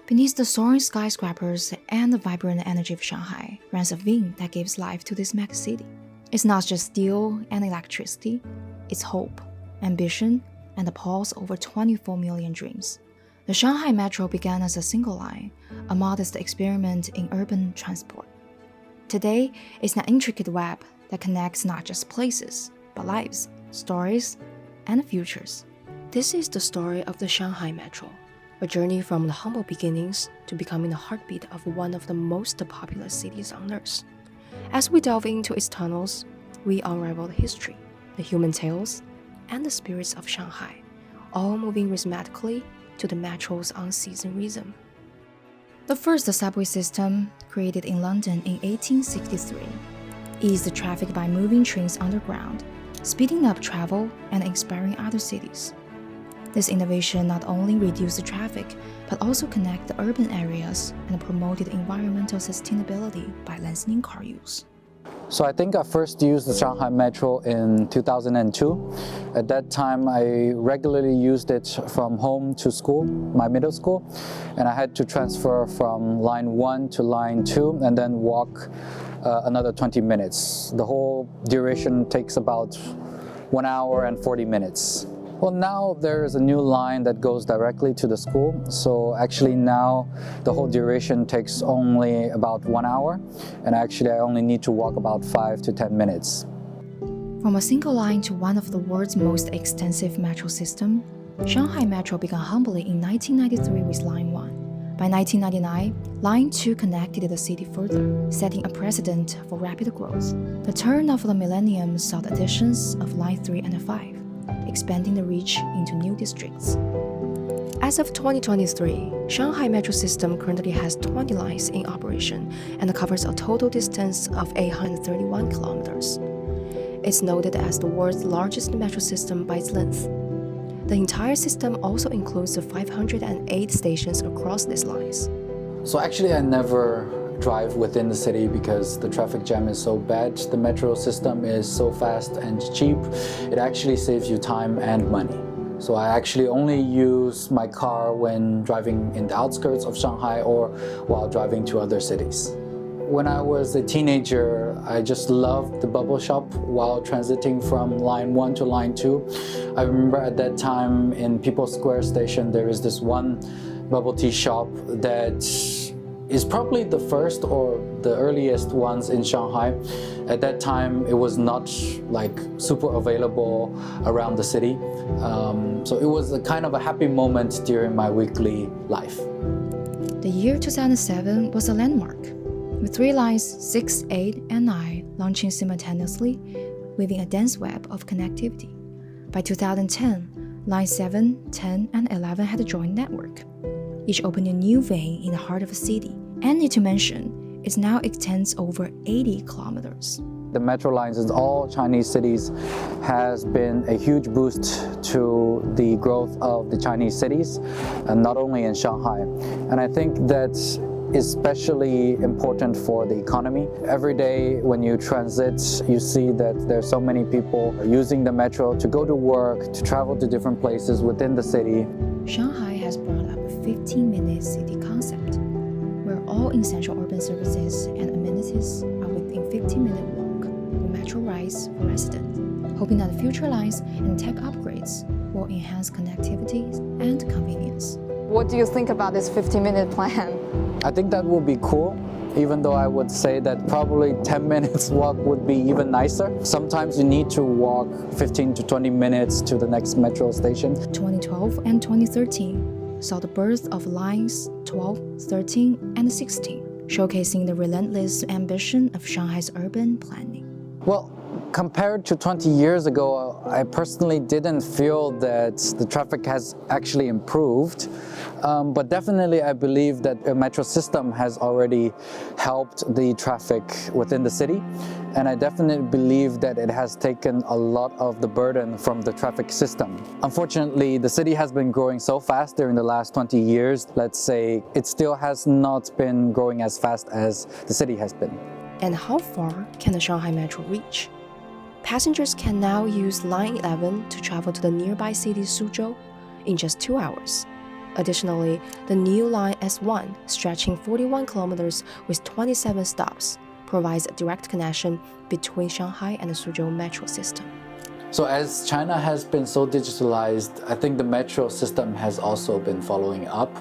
Beneath the soaring skyscrapers and the vibrant energy of Shanghai runs a vein that gives life to this megacity. It's not just steel and electricity, it's hope, ambition, and the pulse over 24 million dreams. The Shanghai Metro began as a single line, a modest experiment in urban transport. Today, it's an intricate web that connects not just places, but lives, stories, and futures. This is the story of the Shanghai Metro, a journey from the humble beginnings to becoming the heartbeat of one of the most populous cities on Earth. As we delve into its tunnels, we unravel the history, the human tales, and the spirits of Shanghai, all moving rhythmically to the metro's unceasing rhythm. The first subway system, created in London in 1863, eased the traffic by moving trains underground, speeding up travel and inspiring other cities. This innovation not only reduced the traffic, but also connected the urban areas and promoted environmental sustainability by lessening car use. So I think I first used the Shanghai Metro in 2002. At that time, I regularly used it from home to school, my middle school, and I had to transfer from line 1 to line 2 and then walk another 20 minutes. The whole duration takes about 1 hour and 40 minutes. Well, now there is a new line that goes directly to the school, so actually now the whole duration takes only about 1 hour, and actually I only need to walk about 5 to 10 minutes. From a single line to one of the world's most extensive metro system, Shanghai Metro began humbly in 1993 with Line 1. By 1999, Line 2 connected the city further, setting a precedent for rapid growth. The turn of the millennium saw the additions of Line 3 and 5. Expanding the reach into new districts. As of 2023, Shanghai Metro System currently has 20 lines in operation and covers a total distance of 831 kilometers. It's noted as the world's largest metro system by its length. The entire system also includes the 508 stations across these lines. So actually I never drive within the city because the traffic jam is so bad. The metro system is so fast and cheap. It actually saves you time and money. So I actually only use my car when driving in the outskirts of Shanghai or while driving to other cities. When I was a teenager, I just loved the bubble shop while transiting from line 1 to line 2. I remember at that time in People's Square Station, there is this one bubble tea shop that is probably the first or the earliest ones in Shanghai. At that time, it was not like super available around the city. So it was a kind of a happy moment during my weekly life. The year 2007 was a landmark, with 3 lines 6, 8, and 9 launching simultaneously, weaving a dense web of connectivity. By 2010, lines 7, 10, and 11 had a joint network, each opening a new vein in the heart of a city. And need to mention, it now extends over 80 kilometers. The metro lines in all Chinese cities has been a huge boost to the growth of the Chinese cities, and not only in Shanghai. And I think that's especially important for the economy. Every day when you transit, you see that there's so many people using the metro to go to work, to travel to different places within the city. Shanghai has brought up a 15-minute city concept, where all essential urban services and amenities are within 15-minute walk, with metro rides for residents, hoping that future lines and tech upgrades will enhance connectivity and convenience. What do you think about this 15-minute plan? I think that would be cool, even though I would say that probably 10 minutes walk would be even nicer. Sometimes you need to walk 15 to 20 minutes to the next metro station. 2012 and 2013 saw the birth of lines 12, 13, and 16, showcasing the relentless ambition of Shanghai's urban planning. Well, compared to 20 years ago, I personally didn't feel that the traffic has actually improved. But definitely I believe that a metro system has already helped the traffic within the city. And I definitely believe that it has taken a lot of the burden from the traffic system. Unfortunately, the city has been growing so fast during the last 20 years. Let's say it still has not been growing as fast as the city has been. And how far can the Shanghai Metro reach? Passengers can now use Line 11 to travel to the nearby city Suzhou in just 2 hours. Additionally, the new line S1, stretching 41 kilometers with 27 stops, provides a direct connection between Shanghai and the Suzhou Metro system. So as China has been so digitalized, I think the metro system has also been following up.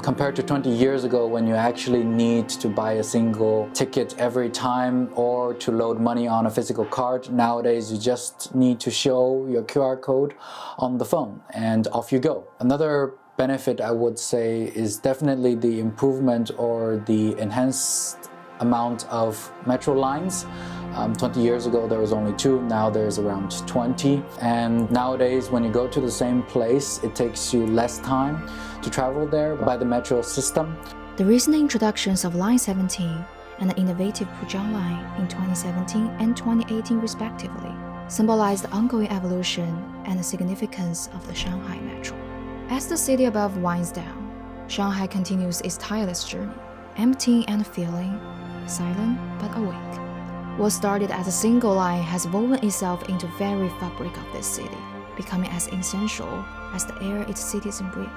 Compared to 20 years ago when you actually need to buy a single ticket every time or to load money on a physical card, nowadays you just need to show your QR code on the phone and off you go. Another benefit I would say is definitely the improvement or the enhanced amount of metro lines. 20 years ago there was only 2, now there's around 20. And nowadays when you go to the same place, it takes you less time to travel there by the metro system. The recent introductions of Line 17 and the innovative Pujiang Line in 2017 and 2018 respectively symbolize the ongoing evolution and the significance of the Shanghai Metro. As the city above winds down, Shanghai continues its tireless journey, emptying and filling, silent but awake. What started as a single line has woven itself into the very fabric of this city, becoming as essential as the air its citizens breathe.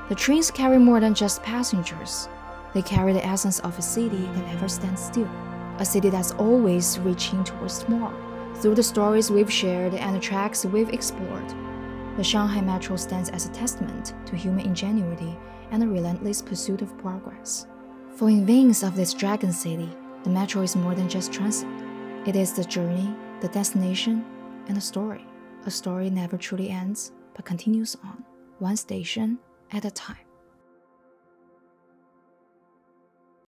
The trains carry more than just passengers. They carry the essence of a city that never stands still, a city that's always reaching towards tomorrow. Through the stories we've shared and the tracks we've explored, the Shanghai Metro stands as a testament to human ingenuity and the relentless pursuit of progress. For in veins of this dragon city, the metro is more than just transit. It is the journey, the destination, and a story. A story never truly ends, but continues on, one station at a time.